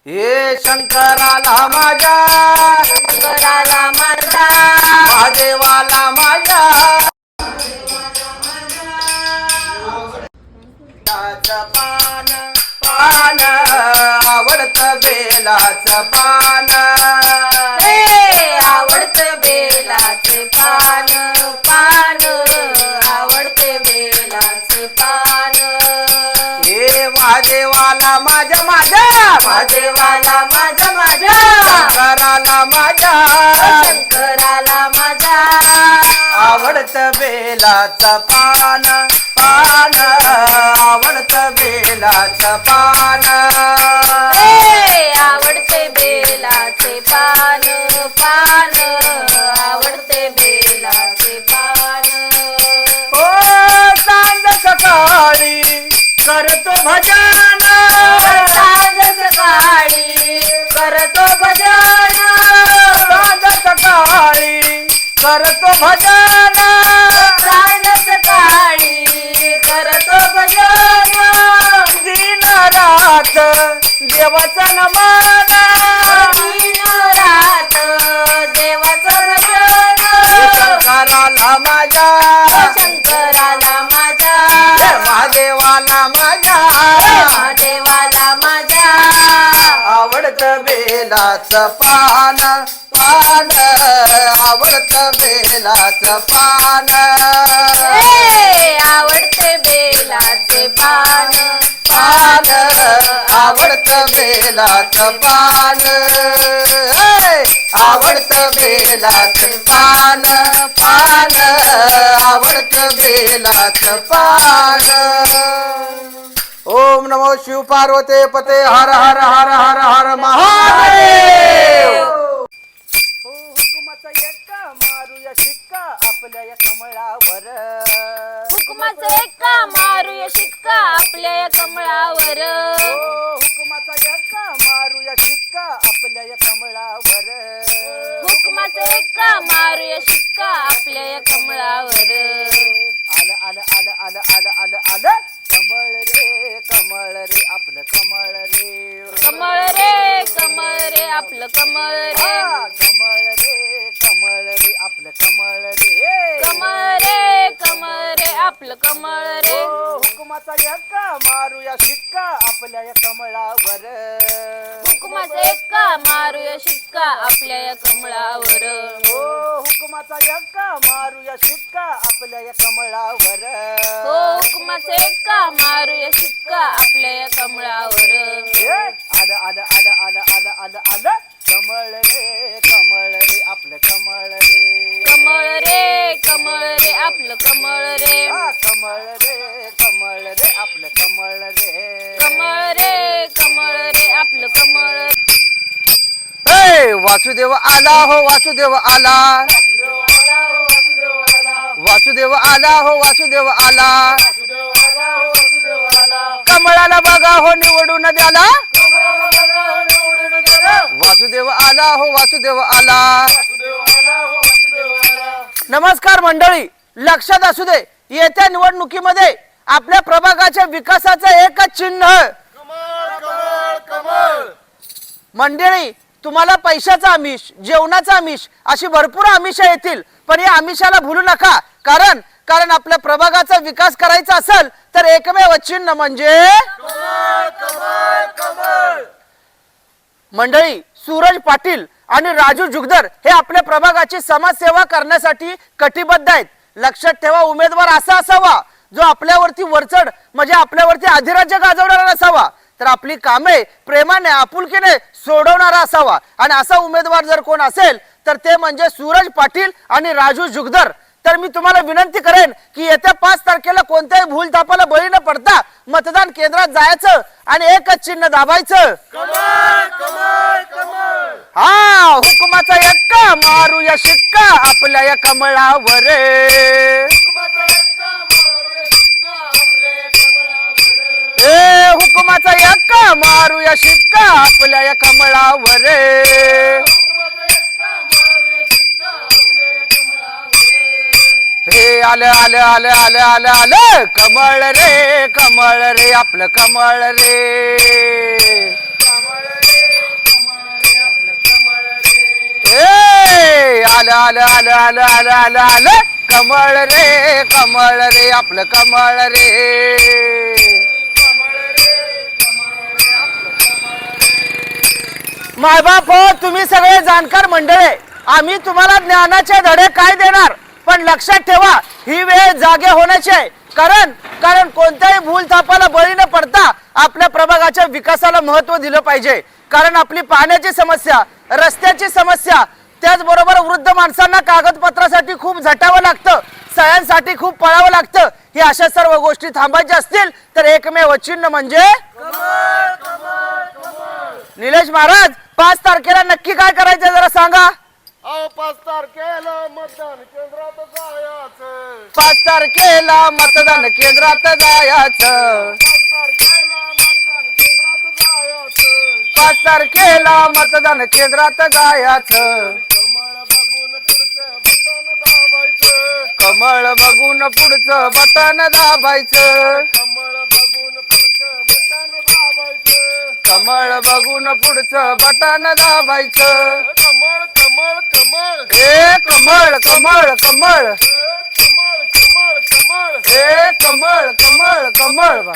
हे शंकराला माझ्या, शंकराला माझा, महादेवाला माझ्या, पान पान आवडत बेलाचं पान, हे आवडते बेलाचे पान, पान आवडते बेलाचे पान. हे महादेवाला माझ्या माझ्या, महादेवाला माझ्या माझ्या, शंकराला माझ्या, शंकराला माझ्या, आवडत बेलाचं पान पान आवडत बेलाचं पान. हे आवडते बेलाचे पान, पान आवडते बेलाचे पान. ओ सांज सकाळी करतो भजन, सांज सकाळी करतो भजन, सांज सकाळी करतो भजन, सांज सकाळी करतो भजन. दिन रात देवाचं नमन, दिन रात देवाचं भजन. शंकराला माझ्या, शंकराला माझ्या, महादेवाला माझ्या, महादेवाला माझ्या, आवडत बेलाचं पान पान आवडत बेलाचं पान. हे आवडते बेलाचे पान, पान आवडत बेलाचं पान, आवडत बेलाचं पान पान आवडत बेलाचं पान. ओम नमो शिव पार्वते पते हर हर हर हर हर महादेव. हुकुमाचा एका मारूया शिक्का आपल्या या कमळावर, हुकुमाचा एका मारूया शिक्का आपल्या या कमळावर. हुकुमाचा एका मारूया शिक्का आपल्या या कमळावर, हुकुमाचा एका मारूया शिक्का आपल्या या कमळावर. आलं आलं आलं आलं आलं आलं आलं कमळ रे आपलं कमळ रे, कमळ रे कमळ रे आपलं कमळ रे, कमळ रे आपलं कमळ रे, कमळ रे आपलं कमळ रे. हुकुमाचा एका मारूया शिक्का आपल्या या कमळावर, हुकुमाचा एका मारूया शिक्का आपल्या या कमळावर. हुकुमाचा एका मारूया शिक्का आपल्या या कमळावर, हुकुमाचा एका मारूया शिक्का आपल्या या कमळावर. आलं आलं आलं आलं आलं आलं आलं कमळ रे आपलं कमळ रे, कमळ रे आपलं कमळ रे, कमळ रे आपलं कमळ रे, कमळ रे आपलं कमळ. हे वासुदेव आला हो वासुदेव आला, वासुदेव आला हो वासुदेव आला, कमळाला बघा हो निवडून द्याला, वासुदेव आला हो वासुदेव आला. नमस्कार मंडळी, लक्षात असू दे येत्या निवडणुकीमध्ये आपल्या प्रभागाच्या विकासाचं एकच चिन्ह मंडळी. तुम्हाला पैशाचा आमिष, जेवणाचा आमिष अशी भरपूर आमिष येतील, पण या आमिषाला भूलू नका. कारण आपल्या प्रभागाचा विकास करायचा असेल तर एकमेव चिन्ह म्हणजे मंडळी. सूरज पाटील आणि राजू जुगदर हे आपल्या प्रभागाची समाजसेवा करण्यासाठी कटिबद्ध आहेत. लक्षात ठेवा, उमेदवार असा असावा जो आपल्यावरती वरचढ म्हणजे आपल्यावरती अधिराज्य गाजवणारा नसावा, तर आपली कामे प्रेमाने आपुलकीने सोडवणारा असावा. आणि असा उमेदवार जर कोण असेल तर ते म्हणजे सूरज पाटील आणि राजू जुगदर. तर मी तुम्हाला विनंती करेन की येत्या 5 तारखेला कोणत्याही भूलथापाला बळी न पडता मतदान केंद्रात जायचं आणि एकच चिन्ह दाबायचं. हा, हुकुमाचा एक्का मारूया शिक्का आपल्या या कमळावर, हुकुमाचा एक्का मारूया शिक्का आपल्या या कमळावर. हे आलं आलं आलं आलं आलं आलं कमळ रे आपलं कमळ रे, आलं आलं आलं आलं आलं आलं आलं कमळ रे आपलं कमळ रे. मायबाप हो, तुम्ही सगळे जाणकार मंडळी, आम्ही तुम्हाला ज्ञानाचे धडे काय देणार, पण लक्षात ठेवा ही वेळ जागे होण्याची आहे. कारण कोणत्याही भूलथापाला बळी न पडता आपल्या प्रभागाच्या विकासाला महत्व दिलं पाहिजे. कारण आपली पाण्याची समस्या, रस्त्याची समस्या, त्याचबरोबर वृद्ध माणसांना कागदपत्रासाठी खूप झटावं लागतं, सह्यांसाठी खूप पळावं लागतं. ही अशा सर्व गोष्टी थांबायच्या असतील तर एकमेव चिन्ह म्हणजे निलेश महाराज, 5 तारखेला नक्की काय करायचं जरा सांगा. 5 तारखेला मतदान केंद्रात जायचं. 5 तारखेला मतदान केंद्रात जायचं. 5 तारखेला मतदान केंद्रात जायचं. कमळ बघून पुढचं बटन दाबायचं. कमळ बघून पुढचं बटन दाबायचं. कमळ कमळ कमळ हे कमळ कमळ कमळ कमळ कमळ कमळ हे कमळ कमळ कमळ.